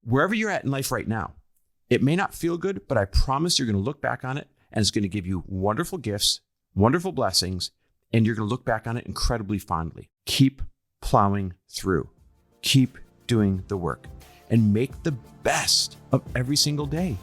wherever you're at in life right now, it may not feel good, but I promise you're going to look back on it and it's going to give you wonderful gifts, wonderful blessings, and you're going to look back on it incredibly fondly. Keep plowing through. Keep doing the work and make the best of every single day.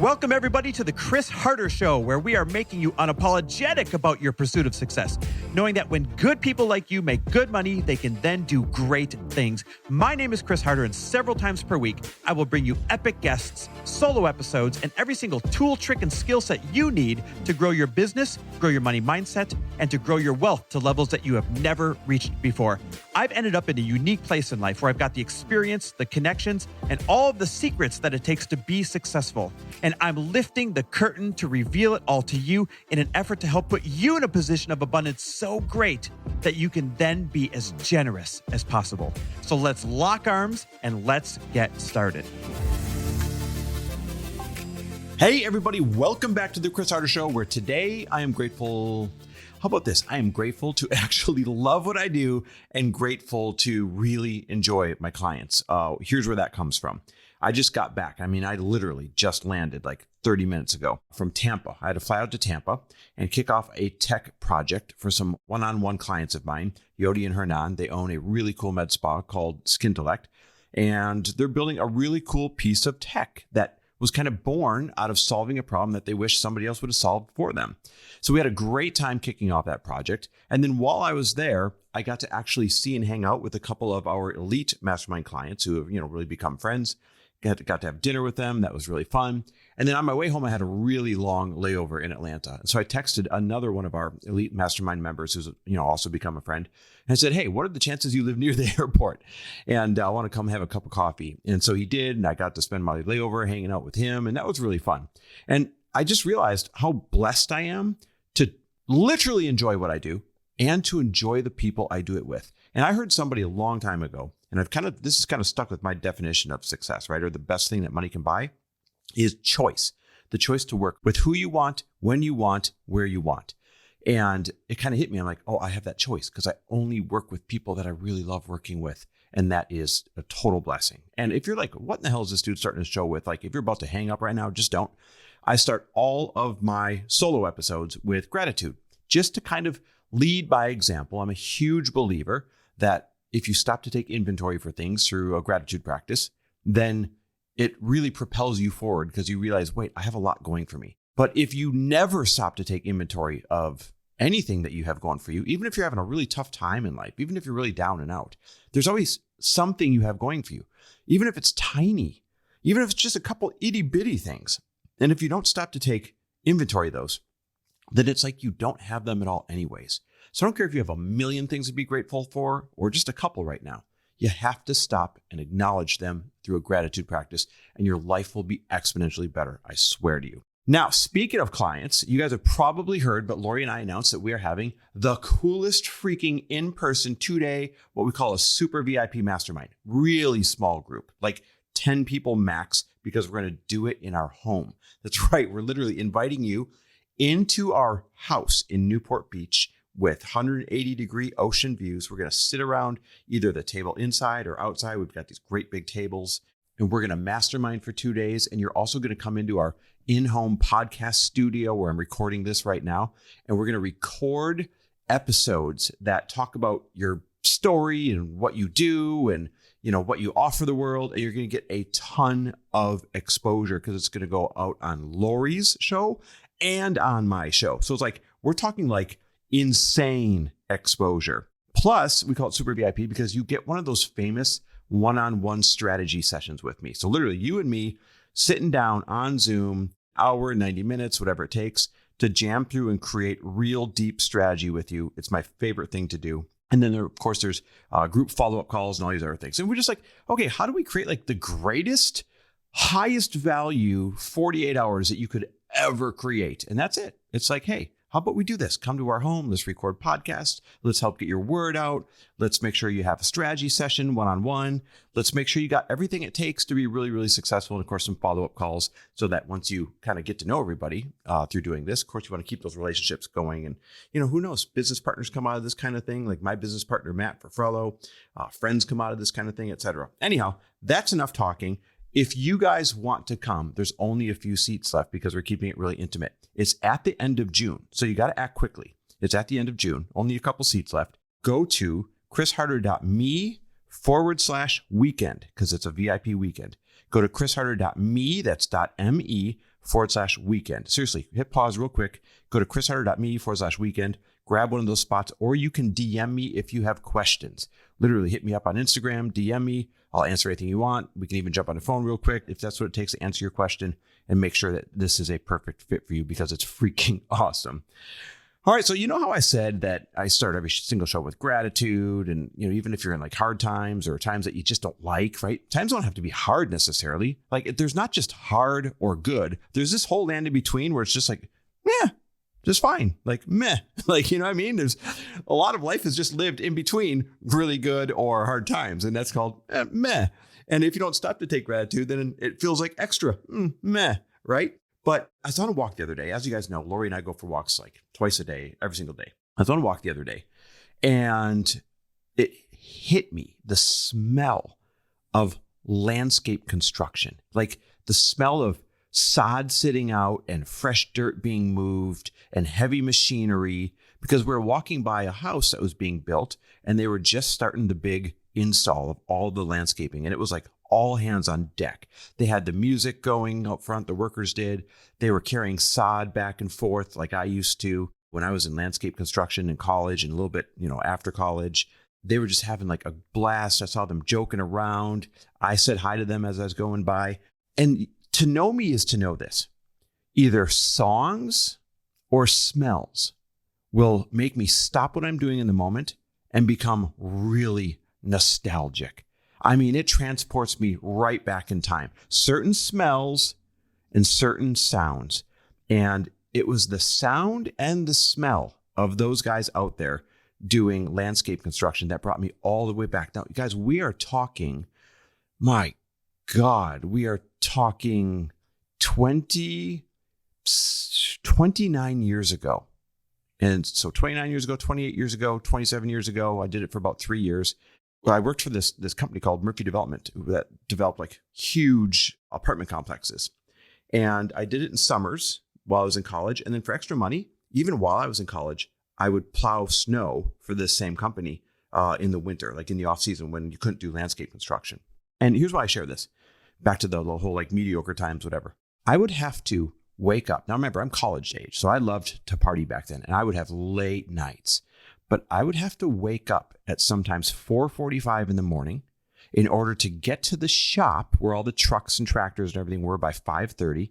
Welcome, everybody, to the Chris Harder Show, where we are making you unapologetic about your pursuit of success, knowing that when good people like you make good money, they can then do great things. My name is Chris Harder, and several times per week, I will bring you epic guests, solo episodes, and every single tool, trick, and skill set you need to grow your business, grow your money mindset, and to grow your wealth to levels that you have never reached before. I've ended up in a unique place in life where I've got the experience, the connections, and all of the secrets that it takes to be successful. And I'm lifting the curtain to reveal it all to you in an effort to help put you in a position of abundance so great that you can then be as generous as possible. So let's lock arms and let's get started. Hey, everybody. Welcome back to the Chris Harder Show, where today I am grateful. How about this? I am grateful to actually love what I do and grateful to really enjoy my clients. Here's where that comes from. I just got back. I literally just landed like 30 minutes ago from Tampa. I had to fly out to Tampa and kick off a tech project for some one-on-one clients of mine, Yodi and Hernan. They own a really cool med spa called Skintellect, and they're building a really cool piece of tech that was kind of born out of solving a problem that they wish somebody else would have solved for them. So we had a great time kicking off that project. And then while I was there, I got to actually see and hang out with a couple of our elite mastermind clients who have, really become friends. Got to have dinner with them. That was really fun. And then on my way home, I had a really long layover in Atlanta. And so I texted another one of our elite mastermind members who's, also become a friend, and I said, hey, what are the chances you live near the airport? And I want to come have a cup of coffee. And so he did. And I got to spend my layover hanging out with him. And that was really fun. And I just realized how blessed I am to literally enjoy what I do and to enjoy the people I do it with. And I heard somebody a long time ago, and this is kind of stuck with my definition of success, right? Or the best thing that money can buy is choice. The choice to work with who you want, when you want, where you want. And it kind of hit me. I'm like, oh, I have that choice because I only work with people that I really love working with. And that is a total blessing. And if you're like, what in the hell is this dude starting a show with? Like, if you're about to hang up right now, just don't. I start all of my solo episodes with gratitude, just to kind of lead by example. I'm a huge believer that if you stop to take inventory for things through a gratitude practice, then it really propels you forward because you realize, wait, I have a lot going for me. But if you never stop to take inventory of anything that you have going for you, even if you're having a really tough time in life, even if you're really down and out, there's always something you have going for you, even if it's tiny, even if it's just a couple itty bitty things. And if you don't stop to take inventory of those, then it's like you don't have them at all anyways. So I don't care if you have a million things to be grateful for or just a couple right now. You have to stop and acknowledge them through a gratitude practice, and your life will be exponentially better. I swear to you. Now, speaking of clients, you guys have probably heard, but Lori and I announced that we are having the coolest freaking in-person 2-day, what we call a super VIP mastermind. Really small group, like 10 people max, because we're going to do it in our home. That's right. We're literally inviting you into our house in Newport Beach with 180-degree ocean views. We're going to sit around either the table inside or outside. We've got these great big tables, and we're going to mastermind for 2 days. And you're also going to come into our in-home podcast studio where I'm recording this right now. And we're going to record episodes that talk about your story and what you do and what you offer the world. And you're going to get a ton of exposure because it's going to go out on Lori's show and on my show. So it's like, we're talking like insane exposure. Plus, we call it Super VIP because you get one of those famous one-on-one strategy sessions with me. So literally you and me sitting down on Zoom, hour, 90 minutes, whatever it takes to jam through and create real deep strategy with you. It's my favorite thing to do. And then of course there's group follow-up calls and all these other things. And we're just like, okay, how do we create like the greatest, highest value 48 hours that you could ever create? And that's it. It's like, hey, how about we do this? Come to our home. Let's record podcasts. Let's help get your word out. Let's make sure you have a strategy session one-on-one. Let's make sure you got everything it takes to be really, really successful. And of course, some follow-up calls so that once you kind of get to know everybody through doing this, of course, you want to keep those relationships going. And, who knows? Business partners come out of this kind of thing, like my business partner, Matt Ferfrello, friends come out of this kind of thing, etc. Anyhow, that's enough talking. If you guys want to come, there's only a few seats left because we're keeping it really intimate. It's at the end of June, so you got to act quickly. It's at the end of June, only a couple seats left. Go to chrisharder.me/weekend because it's a VIP weekend. Go to chrisharder.me, that's .me/weekend. Seriously, hit pause real quick. Go to chrisharder.me/weekend. Grab one of those spots, or you can DM me if you have questions. Literally hit me up on Instagram, DM me. I'll answer anything you want. We can even jump on the phone real quick if that's what it takes to answer your question and make sure that this is a perfect fit for you because it's freaking awesome. All right. So you know how I said that I start every single show with gratitude and, even if you're in like hard times or times that you just don't like, right? Times don't have to be hard necessarily. Like there's not just hard or good. There's this whole land in between where it's just like, yeah, just fine. Like meh, like, you know what I mean? There's a lot of life is just lived in between really good or hard times. And that's called meh. And if you don't stop to take gratitude, then it feels like extra meh, right? But I was on a walk the other day. As you guys know, Lori and I go for walks like twice a day, every single day. I was on a walk the other day and it hit me, the smell of landscape construction, like the smell of sod sitting out and fresh dirt being moved and heavy machinery, because we were walking by a house that was being built and they were just starting the big install of all the landscaping. And it was like all hands on deck. They had the music going up front, the workers did. They were carrying sod back and forth like I used to when I was in landscape construction in college and a little bit, after college. They were just having like a blast. I saw them joking around. I said hi to them as I was going by. And to know me is to know this. Either songs or smells will make me stop what I'm doing in the moment and become really nostalgic. I mean, it transports me right back in time. Certain smells and certain sounds. And it was the sound and the smell of those guys out there doing landscape construction that brought me all the way back. Now, you guys, we are talking, my God, we are talking 29 years ago. And so 29 years ago, 28 years ago, 27 years ago, I did it for about 3 years. Well, I worked for this company called Murphy Development that developed like huge apartment complexes. And I did it in summers while I was in college. And then for extra money, even while I was in college, I would plow snow for this same company in the winter, like in the off season when you couldn't do landscape construction. And here's why I share this. Back to the whole like mediocre times, whatever. I would have to wake up. Now remember, I'm college age, so I loved to party back then. And I would have late nights. But I would have to wake up at sometimes 4:45 in the morning in order to get to the shop where all the trucks and tractors and everything were by 5:30,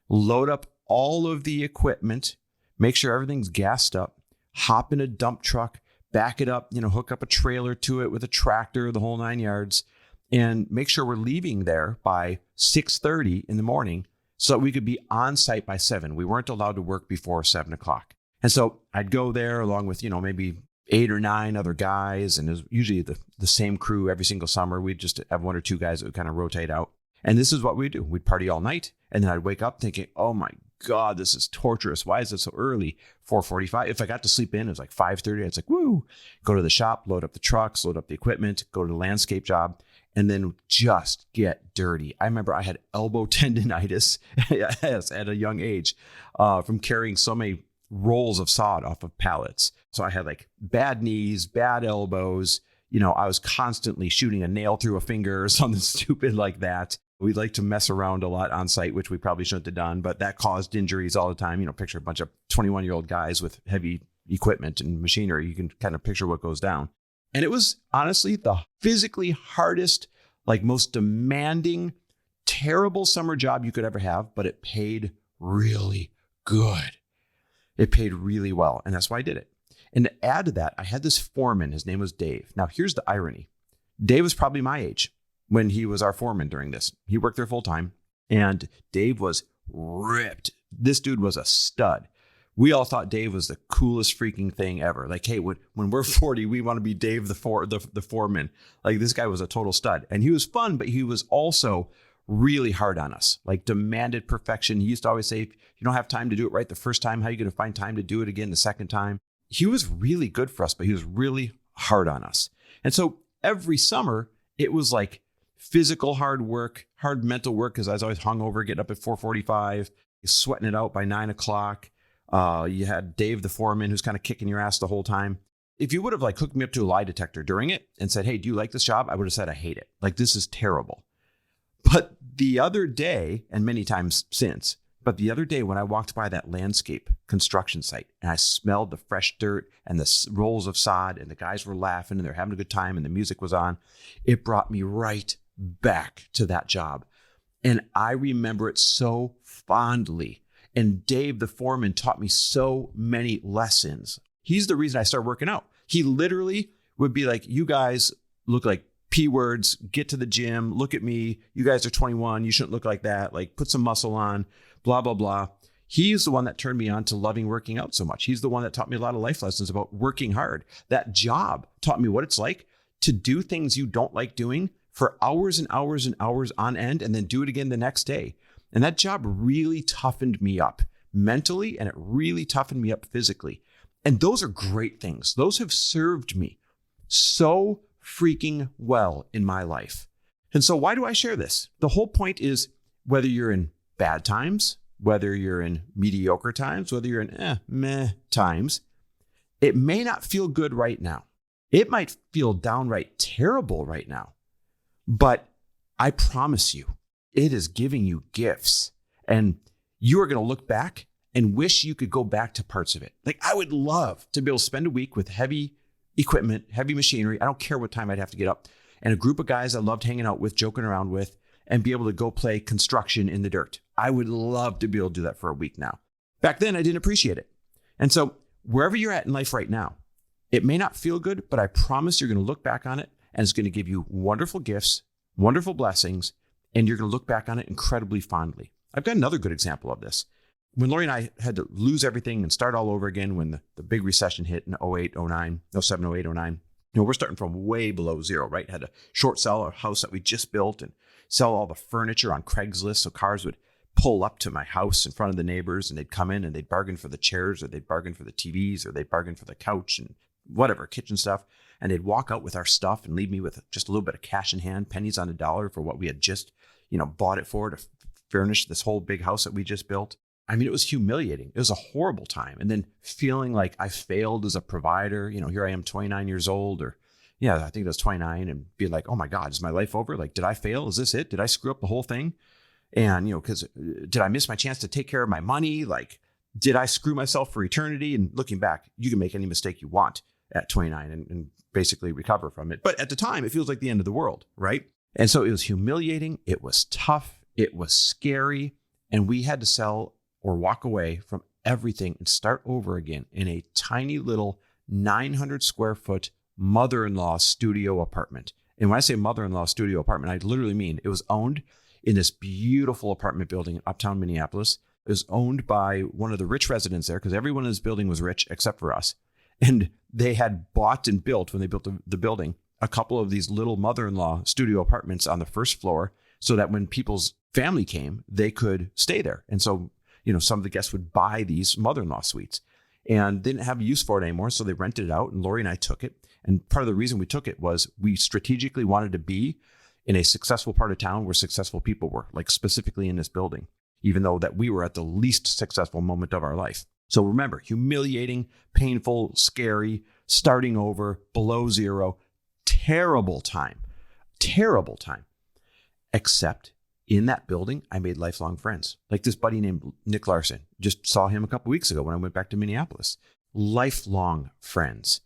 load up all of the equipment, make sure everything's gassed up, hop in a dump truck, back it up, hook up a trailer to it with a tractor, the whole 9 yards, and make sure we're leaving there by 6:30 in the morning so that we could be on site by 7. We weren't allowed to work before 7 o'clock. And so I'd go there along with, maybe 8 or 9 other guys. And it was usually the same crew every single summer. We'd just have 1 or 2 guys that would kind of rotate out. And this is what we'd do. We'd party all night. And then I'd wake up thinking, oh my God, this is torturous. Why is it so early? 4:45. If I got to sleep in, it was like 5:30. It's like, woo, go to the shop, load up the trucks, load up the equipment, go to the landscape job, and then just get dirty. I remember I had elbow tendonitis yes, at a young age from carrying so many rolls of sod off of pallets. So I had like bad knees, bad elbows. I was constantly shooting a nail through a finger or something stupid like that. We like to mess around a lot on site, which we probably shouldn't have done, but that caused injuries all the time. Picture a bunch of 21-year-old guys with heavy equipment and machinery. You can kind of picture what goes down. And it was honestly the physically hardest, like most demanding, terrible summer job you could ever have, but it paid really good. It paid really well. And that's why I did it. And to add to that, I had this foreman. His name was Dave. Now, here's the irony. Dave was probably my age when he was our foreman during this. He worked there full time, and Dave was ripped. This dude was a stud. We all thought Dave was the coolest freaking thing ever. Like, hey, when we're 40, we want to be Dave the foreman. Like, this guy was a total stud. And he was fun, but he was also really hard on us, like demanded perfection. He used to always say, if you don't have time to do it right the first time, how are you going to find time to do it again the second time? He was really good for us, but he was really hard on us. And so every summer, it was like physical hard work, hard mental work, because I was always hungover, getting up at 4:45, sweating it out by 9 o'clock. You had Dave the foreman who's kind of kicking your ass the whole time. If you would have like hooked me up to a lie detector during it and said, hey, do you like this job? I would have said, I hate it. Like, this is terrible. But the other day, and many times since, but the other day when I walked by that landscape construction site and I smelled the fresh dirt and the rolls of sod and the guys were laughing and they're having a good time and the music was on, it brought me right back to that job. And I remember it so fondly. And Dave, the foreman, taught me so many lessons. He's the reason I started working out. He literally would be like, you guys look like P words, get to the gym, look at me. You guys are 21. You shouldn't look like that. Like, put some muscle on, blah, blah, blah. He's the one that turned me on to loving working out so much. He's the one that taught me a lot of life lessons about working hard. That job taught me what it's like to do things you don't like doing for hours and hours and hours on end, and then do it again the next day. And that job really toughened me up mentally, and it really toughened me up physically. And those are great things. Those have served me so freaking well in my life. And so why do I share this? The whole point is, whether you're in bad times, whether you're in mediocre times, whether you're in meh times, it may not feel good right now. It might feel downright terrible right now. But I promise you, it is giving you gifts. And you are going to look back and wish you could go back to parts of it. Like, I would love to be able to spend a week with heavy equipment, heavy machinery. I don't care what time I'd have to get up. And a group of guys I loved hanging out with, joking around with, and be able to go play construction in the dirt. I would love to be able to do that for a week now. Back then, I didn't appreciate it. And so wherever you're at in life right now, it may not feel good, but I promise you're going to look back on it and it's going to give you wonderful gifts, wonderful blessings, and you're going to look back on it incredibly fondly. I've got another good example of this. When Lori and I had to lose everything and start all over again when the big recession hit in 07, 08, 09, we're starting from way below zero, right? Had to short sell our house that we just built and sell all the furniture on Craigslist so cars would pull up to my house in front of the neighbors and they'd come in and they'd bargain for the chairs or they'd bargain for the TVs or they'd bargain for the couch and whatever, kitchen stuff. And they'd walk out with our stuff and leave me with just a little bit of cash in hand, pennies on the dollar for what we had just, bought it for to furnish this whole big house that we just built. I mean, it was humiliating. It was a horrible time. And then feeling like I failed as a provider, here I am 29 years old I think it was 29 and be like, oh my God, is my life over? Like, did I fail? Is this it? Did I screw up the whole thing? And, because did I miss my chance to take care of my money? Like, did I screw myself for eternity? And looking back, you can make any mistake you want at 29 and basically recover from it. But at the time, it feels like the end of the world, right? And so it was humiliating. It was tough. It was scary. And we had to sell or walk away from everything and start over again in a tiny little 900 square foot mother-in-law studio apartment. And when I say mother-in-law studio apartment, I literally mean it was owned in this beautiful apartment building in uptown Minneapolis. It was owned by one of the rich residents there because everyone in this building was rich except for us. And they had bought and built, when they built the building, a couple of these little mother-in-law studio apartments on the first floor so that when people's family came, they could stay there. And so, some of the guests would buy these mother-in-law suites and they didn't have use for it anymore. So they rented it out and Lori and I took it. And part of the reason we took it was we strategically wanted to be in a successful part of town where successful people were, like specifically in this building, even though that we were at the least successful moment of our life. So remember, humiliating, painful, scary, starting over, below zero, terrible time. Except in that building, I made lifelong friends. Like this buddy named Nick Larson. Just saw him a couple weeks ago when I went back to Minneapolis. Lifelong friends.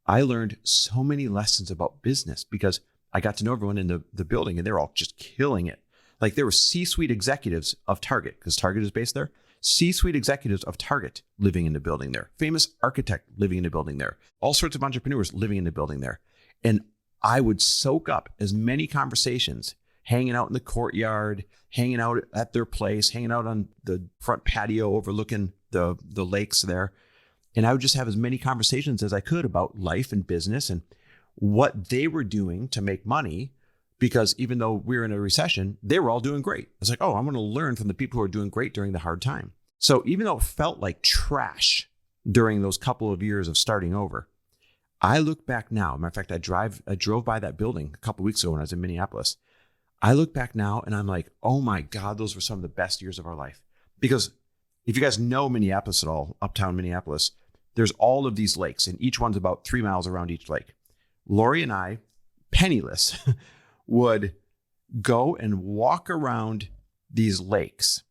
I learned so many lessons about business because I got to know everyone in the building and they're all just killing it. Like there were C-suite executives of Target, because Target is based there. C-suite executives of Target living in the building there. Famous architect living in the building there. All sorts of entrepreneurs living in the building there. And I would soak up as many conversations, hanging out in the courtyard, hanging out at their place, hanging out on the front patio overlooking the lakes there. And I would just have as many conversations as I could about life and business and what they were doing to make money. Because even though we were in a recession, they were all doing great. I was like, oh, I want to learn from the people who are doing great during the hard time. So even though it felt like trash during those couple of years of starting over, I look back now. Matter of fact, I drove by that building a couple of weeks ago when I was in Minneapolis. I look back now and I'm like, oh my God, those were some of the best years of our life. Because if you guys know Minneapolis at all, uptown Minneapolis, there's all of these lakes and each one's about 3 miles around each lake. Lori and I, penniless, would go and walk around these lakes,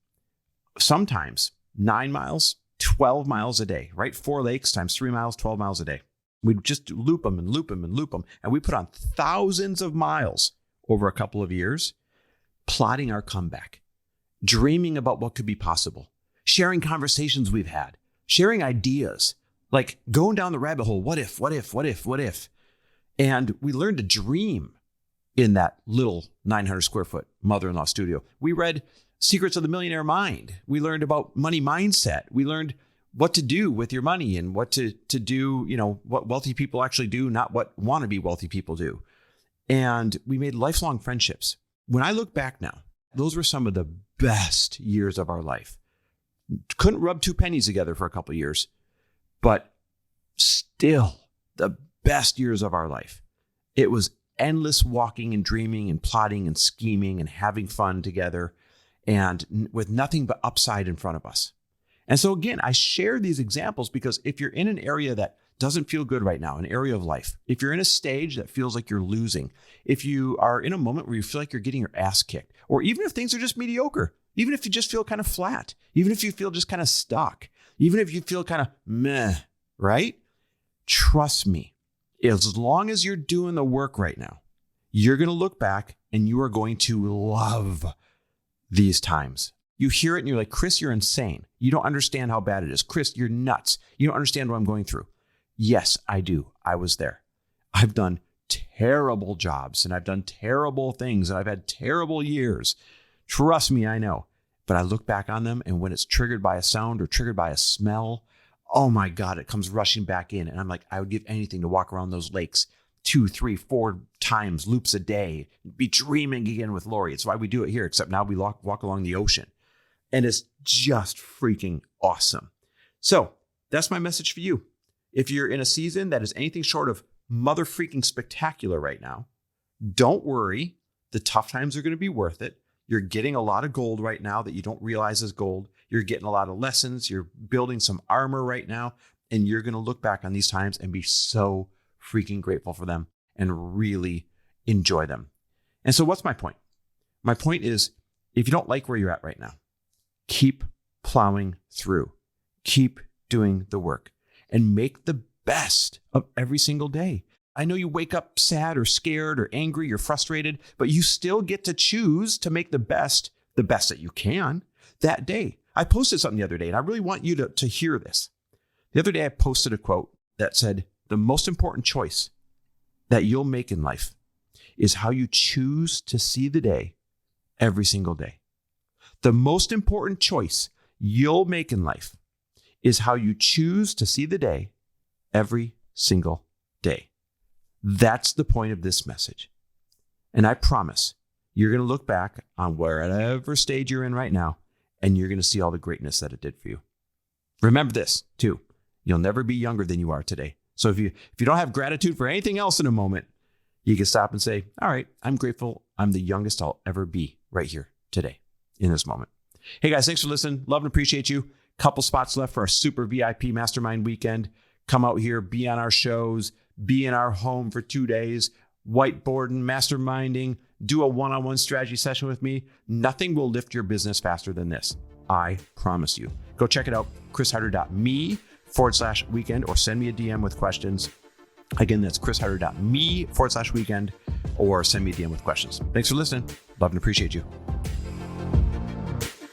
sometimes 9 miles, 12 miles a day, right? 4 lakes times 3 miles, 12 miles a day. We'd just loop them and loop them and loop them. And we put on thousands of miles over a couple of years, plotting our comeback, dreaming about what could be possible, sharing conversations we've had, sharing ideas, like going down the rabbit hole. What if, what if, what if, what if? And we learned to dream in that little 900 square foot mother-in-law studio. We read Secrets of the Millionaire Mind. We learned about money mindset. We learned what to do with your money and what to do, what wealthy people actually do, not what wannabe wealthy people do. And we made lifelong friendships. When I look back now, those were some of the best years of our life. Couldn't rub 2 pennies together for a couple of years, but still the best years of our life. It was endless walking and dreaming and plotting and scheming and having fun together and with nothing but upside in front of us. And so again, I share these examples because if you're in an area that doesn't feel good right now, an area of life, if you're in a stage that feels like you're losing, if you are in a moment where you feel like you're getting your ass kicked, or even if things are just mediocre, even if you just feel kind of flat, even if you feel just kind of stuck, even if you feel kind of meh, right? Trust me, as long as you're doing the work right now, you're going to look back and you are going to love these times. You hear it and you're like, Chris, you're insane. You don't understand how bad it is. Chris, you're nuts. You don't understand what I'm going through. Yes, I do. I was there. I've done terrible jobs and I've done terrible things and I've had terrible years. Trust me, I know. But I look back on them and when it's triggered by a sound or triggered by a smell, oh my God, it comes rushing back in. And I'm like, I would give anything to walk around those lakes 2, 3, 4 times, loops a day, be dreaming again with Lori. It's why we do it here, except now we walk along the ocean. And it's just freaking awesome. So that's my message for you. If you're in a season that is anything short of mother freaking spectacular right now, don't worry. The tough times are going to be worth it. You're getting a lot of gold right now that you don't realize is gold. You're getting a lot of lessons. You're building some armor right now. And you're going to look back on these times and be so freaking grateful for them and really enjoy them. And so what's my point? My point is, if you don't like where you're at right now, keep plowing through. Keep doing the work and make the best of every single day. I know you wake up sad or scared or angry or frustrated, but you still get to choose to make the best that you can that day. I posted something the other day, and I really want you to hear this. The other day, I posted a quote that said, the most important choice that you'll make in life is how you choose to see the day every single day. The most important choice you'll make in life is how you choose to see the day every single day. That's the point of this message. And I promise you're going to look back on whatever stage you're in right now, and you're going to see all the greatness that it did for you. Remember this, too. You'll never be younger than you are today. So if you don't have gratitude for anything else in a moment, you can stop and say, all right, I'm grateful I'm the youngest I'll ever be right here today in this moment. Hey guys, thanks for listening. Love and appreciate you. Couple spots left for our super VIP mastermind weekend. Come out here, be on our shows, be in our home for 2 days, whiteboarding, masterminding, do a one-on-one strategy session with me. Nothing will lift your business faster than this. I promise you. Go check it out, chrisharder.me/weekend, or send me a DM with questions. Again, that's chrisharder.me/weekend, or send me a DM with questions. Thanks for listening. Love and appreciate you.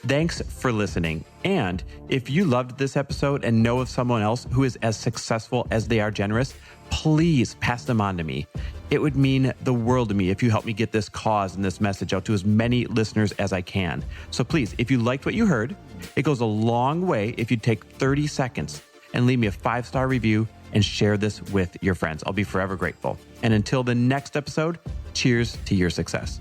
Thanks for listening. And if you loved this episode and know of someone else who is as successful as they are generous, please pass them on to me. It would mean the world to me if you help me get this cause and this message out to as many listeners as I can. So please, if you liked what you heard, it goes a long way if you take 30 seconds and leave me a 5-star review and share this with your friends. I'll be forever grateful. And until the next episode, cheers to your success.